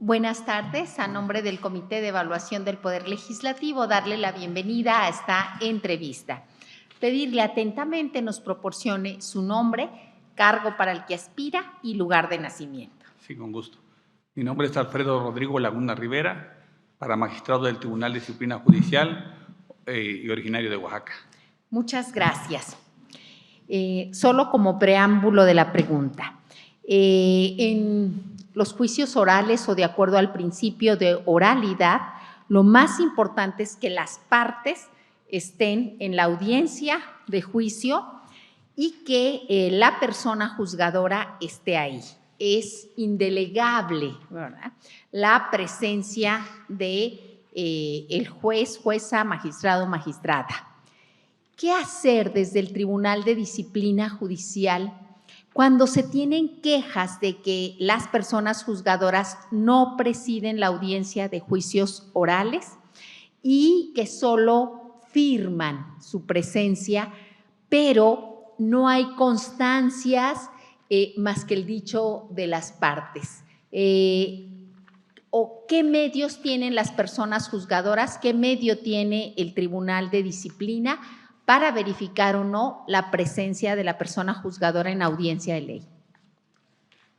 Buenas tardes. A nombre del Comité de Evaluación del Poder Legislativo, darle la bienvenida a esta entrevista. Pedirle atentamente nos proporcione su nombre, cargo para el que aspira y lugar de nacimiento. Sí, con gusto. Mi nombre es Alfredo Rodrigo Laguna Rivera, para magistrado del Tribunal de Disciplina Judicial y originario de Oaxaca. Muchas gracias. Solo como preámbulo de la pregunta. En los juicios orales o de acuerdo al principio de oralidad, lo más importante es que las partes estén en la audiencia de juicio y que la persona juzgadora esté ahí. Es indelegable, ¿verdad?, la presencia de el juez, jueza, magistrado, magistrada. ¿Qué hacer desde el Tribunal de Disciplina Judicial cuando se tienen quejas de que las personas juzgadoras no presiden la audiencia de juicios orales y que solo firman su presencia, pero no hay constancias más que el dicho de las partes? ¿O qué medios tienen las personas juzgadoras? ¿Qué medio tiene el Tribunal de Disciplina para verificar o no la presencia de la persona juzgadora en audiencia de ley?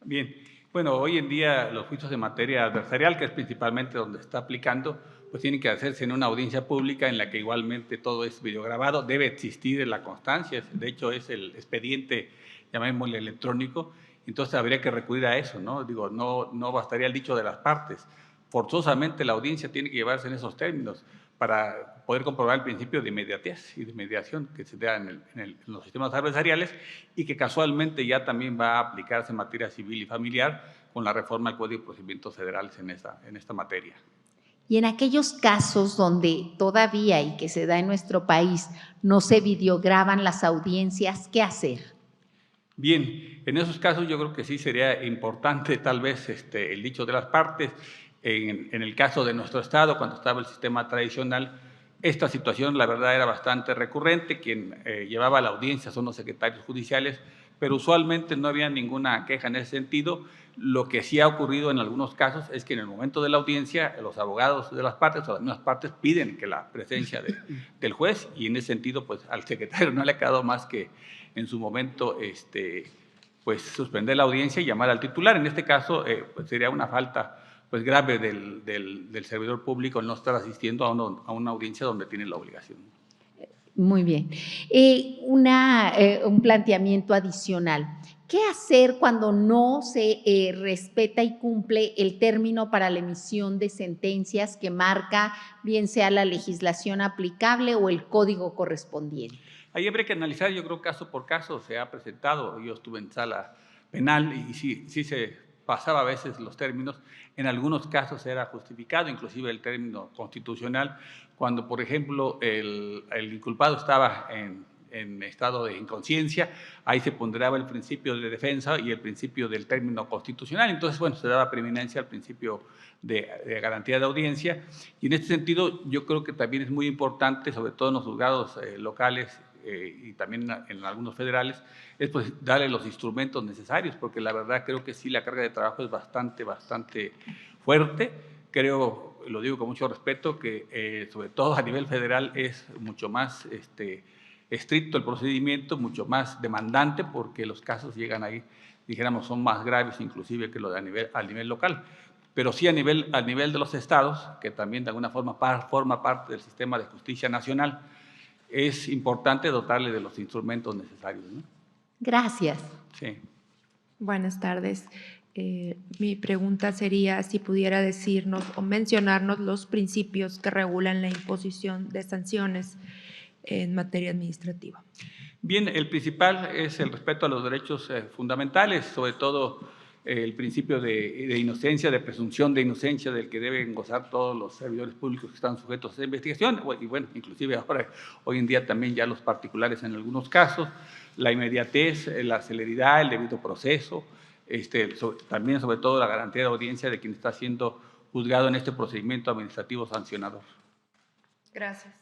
Bien, bueno, hoy en día los juicios de materia adversarial, que es principalmente donde está aplicando, pues tienen que hacerse en una audiencia pública en la que igualmente todo es videograbado, debe existir la constancia, de hecho es el expediente, llamémosle electrónico, entonces habría que recurrir a eso, ¿no? Digo, no bastaría el dicho de las partes, forzosamente la audiencia tiene que llevarse en esos términos para poder comprobar el principio de inmediatez y de mediación que se da en los sistemas adversariales y que casualmente ya también va a aplicarse en materia civil y familiar con la reforma al Código de Procedimientos Federales en esta materia. Y en aquellos casos donde todavía y que se da en nuestro país no se videograban las audiencias, ¿qué hacer? Bien, en esos casos yo creo que sí sería importante tal vez el dicho de las partes. En el caso de nuestro estado, cuando estaba el sistema tradicional, esta situación la verdad era bastante recurrente. Quien llevaba la audiencia son los secretarios judiciales, pero usualmente no había ninguna queja en ese sentido. Lo que sí ha ocurrido en algunos casos es que en el momento de la audiencia los abogados de las partes o las mismas partes piden que la presencia del juez, y en ese sentido pues al secretario no le ha quedado más que en su momento pues suspender la audiencia y llamar al titular. En este caso pues sería una falta pues grave del servidor público el no estar asistiendo a una audiencia donde tiene la obligación. Muy bien. Un planteamiento adicional. ¿Qué hacer cuando no se respeta y cumple el término para la emisión de sentencias que marca bien sea la legislación aplicable o el código correspondiente? Ahí habría que analizar, yo creo, caso por caso. Se ha presentado, yo estuve en sala penal y sí se pasaba a veces los términos. En algunos casos era justificado, inclusive el término constitucional, cuando, por ejemplo, el inculpado estaba en estado de inconsciencia, ahí se ponderaba el principio de defensa y el principio del término constitucional. Entonces, bueno, se daba preeminencia al principio de garantía de audiencia. Y en este sentido, yo creo que también es muy importante, sobre todo en los juzgados locales y también en algunos federales, es pues darle los instrumentos necesarios, porque la verdad creo que sí, la carga de trabajo es bastante fuerte. Creo, lo digo con mucho respeto, que sobre todo a nivel federal es mucho más estricto el procedimiento, mucho más demandante, porque los casos llegan ahí, dijéramos, son más graves inclusive que lo de a nivel local. Pero sí a nivel de los estados, que también de alguna forma forma parte del sistema de justicia nacional, es importante dotarle de los instrumentos necesarios, ¿no? Gracias. Sí. Buenas tardes. Mi pregunta sería si pudiera decirnos o mencionarnos los principios que regulan la imposición de sanciones en materia administrativa. Bien, el principal es el respeto a los derechos fundamentales, sobre todo el principio de inocencia, de presunción de inocencia del que deben gozar todos los servidores públicos que están sujetos a esa investigación, y bueno, inclusive ahora, hoy en día también ya los particulares en algunos casos, la inmediatez, la celeridad, el debido proceso, también sobre todo la garantía de audiencia de quien está siendo juzgado en este procedimiento administrativo sancionador. Gracias.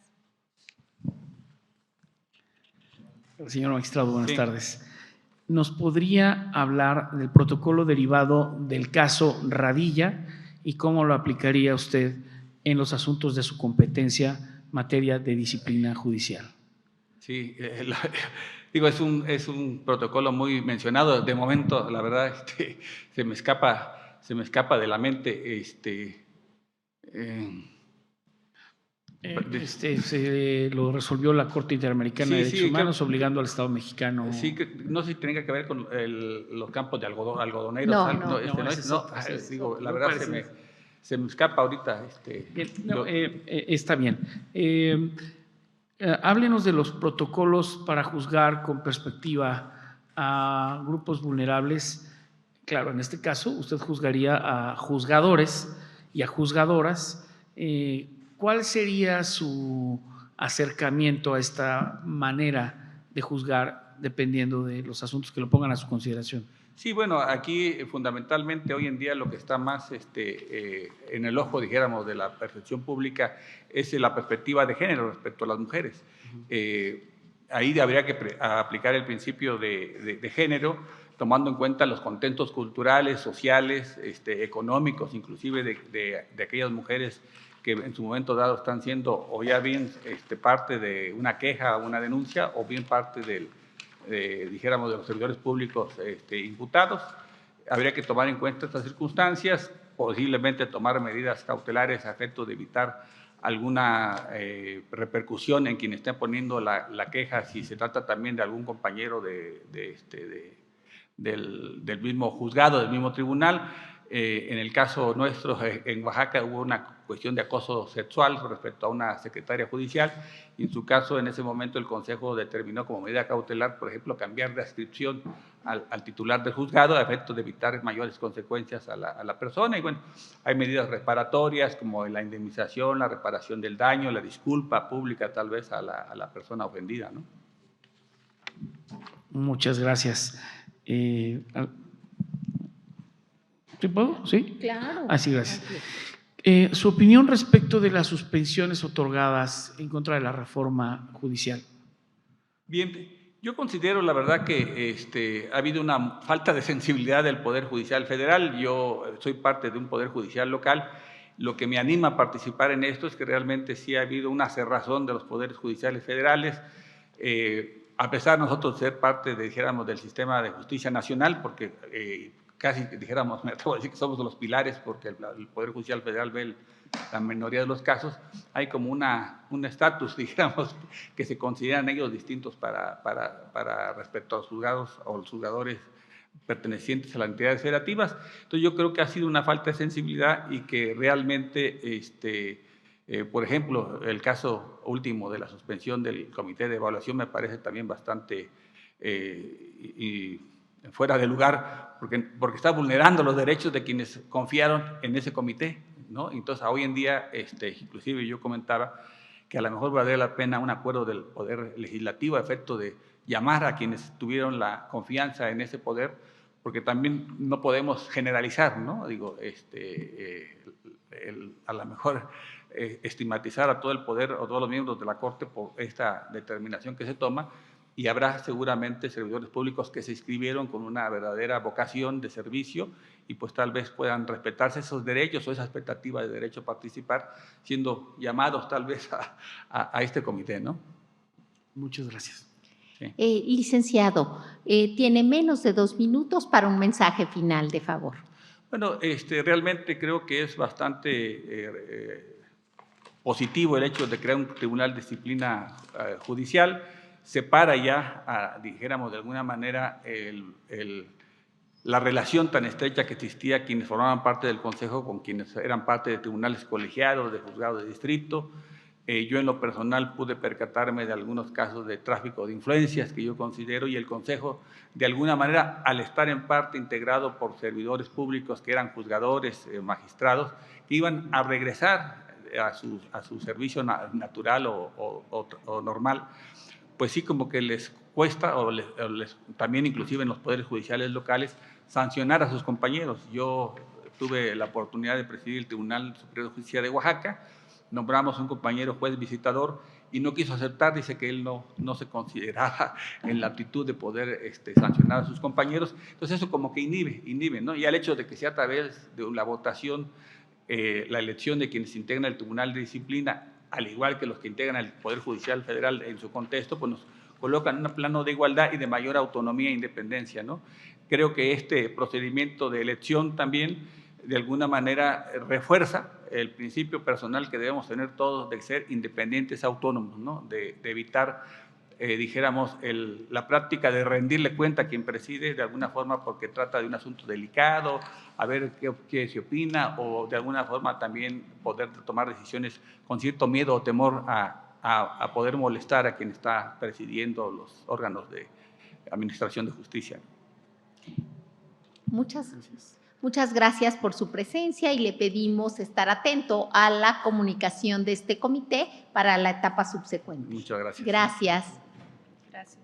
Señor magistrado, buenas tardes. ¿Nos podría hablar del protocolo derivado del caso Radilla y cómo lo aplicaría usted en los asuntos de su competencia, materia de disciplina judicial. Sí, digo, es un protocolo muy mencionado. De momento, la verdad, se me escapa de la mente. Se lo resolvió la Corte Interamericana de Derechos Humanos, obligando al Estado mexicano. Sí, no sé si tenga que ver con los campos de algodoneros. No, la verdad se me escapa ahorita. Bien, está bien. Háblenos de los protocolos para juzgar con perspectiva a grupos vulnerables. Claro, en este caso usted juzgaría a juzgadores y a juzgadoras. ¿Cuál sería su acercamiento a esta manera de juzgar dependiendo de los asuntos que lo pongan a su consideración? Sí, bueno, aquí fundamentalmente hoy en día lo que está más en el ojo, dijéramos, de la percepción pública es la perspectiva de género respecto a las mujeres. Ahí habría que aplicar el principio de género, tomando en cuenta los contextos culturales, sociales, económicos, inclusive de aquellas mujeres que en su momento dado están siendo o ya bien parte de una queja o una denuncia o bien parte dijéramos, de los servidores públicos imputados. Habría que tomar en cuenta estas circunstancias, posiblemente tomar medidas cautelares a efecto de evitar alguna repercusión en quien esté poniendo la queja, si se trata también de algún compañero del mismo juzgado, del mismo tribunal. En el caso nuestro, en Oaxaca, hubo una cuestión de acoso sexual respecto a una secretaria judicial, y en su caso, en ese momento, el Consejo determinó como medida cautelar, por ejemplo, cambiar de adscripción al titular del juzgado a efecto de evitar mayores consecuencias a la persona. Y bueno, hay medidas reparatorias como la indemnización, la reparación del daño, la disculpa pública tal vez a la persona ofendida, ¿no? Muchas gracias. ¿Sí puedo? ¿Sí? Claro. Así, gracias. Su opinión respecto de las suspensiones otorgadas en contra de la reforma judicial. Bien, yo considero la verdad que ha habido una falta de sensibilidad del Poder Judicial Federal. Yo soy parte de un Poder Judicial local. Lo que me anima a participar en esto es que realmente sí ha habido una cerrazón de los poderes judiciales federales. A pesar de nosotros ser parte, dijéramos, del sistema de justicia nacional, porque casi, dijéramos, me atrevo a decir que somos los pilares, porque el Poder Judicial Federal ve la mayoría de los casos, hay como un estatus, dijéramos, que se consideran ellos distintos para respecto a los juzgados o los juzgadores pertenecientes a las entidades federativas. Entonces yo creo que ha sido una falta de sensibilidad y que realmente, por ejemplo, el caso último de la suspensión del Comité de Evaluación me parece también bastante fuera de lugar, porque está vulnerando los derechos de quienes confiaron en ese comité, ¿no? Entonces, hoy en día, inclusive yo comentaba que a lo mejor valdría la pena un acuerdo del Poder Legislativo a efecto de llamar a quienes tuvieron la confianza en ese poder, porque también no podemos generalizar, ¿no? Digo, a lo mejor estigmatizar a todo el poder o todos los miembros de la Corte por esta determinación que se toma, y habrá seguramente servidores públicos que se inscribieron con una verdadera vocación de servicio y pues tal vez puedan respetarse esos derechos o esa expectativa de derecho a participar, siendo llamados tal vez a este comité, ¿no? Muchas gracias. Sí. Licenciado, tiene menos de 2 minutos para un mensaje final, de favor. Bueno, realmente creo que es bastante positivo el hecho de crear un tribunal de disciplina judicial. Separa ya, dijéramos de alguna manera, la relación tan estrecha que existía quienes formaban parte del Consejo con quienes eran parte de tribunales colegiados, de juzgados de distrito. Yo en lo personal pude percatarme de algunos casos de tráfico de influencias que yo considero, y el Consejo, de alguna manera, al estar en parte integrado por servidores públicos que eran juzgadores, magistrados, que iban a regresar a su servicio natural o normal, pues sí como que les cuesta, también inclusive en los poderes judiciales locales, sancionar a sus compañeros. Yo tuve la oportunidad de presidir el Tribunal Superior de Justicia de Oaxaca, nombramos un compañero juez visitador y no quiso aceptar, dice que él no se consideraba en la aptitud de poder sancionar a sus compañeros. Entonces eso como que inhibe, ¿no? Y al hecho de que sea a través de la votación la elección de quienes integran el Tribunal de Disciplina, al igual que los que integran el Poder Judicial Federal en su contexto, pues nos colocan en un plano de igualdad y de mayor autonomía e independencia, ¿no? Creo que este procedimiento de elección también, de alguna manera, refuerza el principio personal que debemos tener todos de ser independientes, autónomos, ¿no? De evitar, dijéramos, la práctica de rendirle cuenta a quien preside de alguna forma porque trata de un asunto delicado, a ver qué se opina, o de alguna forma también poder tomar decisiones con cierto miedo o temor a poder molestar a quien está presidiendo los órganos de administración de justicia. Muchas gracias por su presencia y le pedimos estar atento a la comunicación de este comité para la etapa subsecuente. Muchas gracias. Gracias. Gracias.